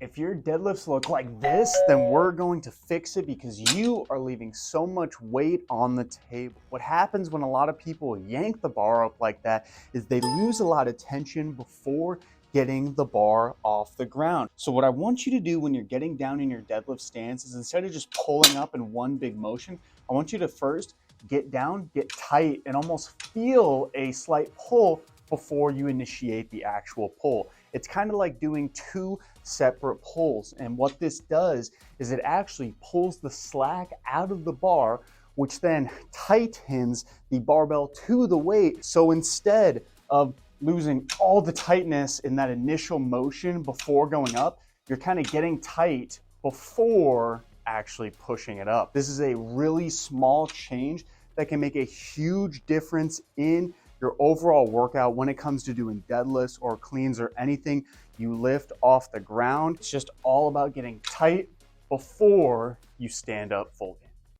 If your deadlifts look like this, then we're going to fix it because you are leaving so much weight on the table. What happens when a lot of people yank the bar up like that is they lose a lot of tension before getting the bar off the ground. So what I want you to do when you're getting down in your deadlift stance is instead of just pulling up in one big motion, I want you to first get down, get tight, and almost feel a slight pull before you initiate the actual pull. It's kind of like doing two separate pulls. And what this does is it actually pulls the slack out of the bar, which then tightens the barbell to the weight. So instead of losing all the tightness in that initial motion before going up, you're kind of getting tight before actually pushing it up. This is a really small change that can make a huge difference in your overall workout when it comes to doing deadlifts or cleans or anything you lift off the ground. It's just all about getting tight before you stand up fully.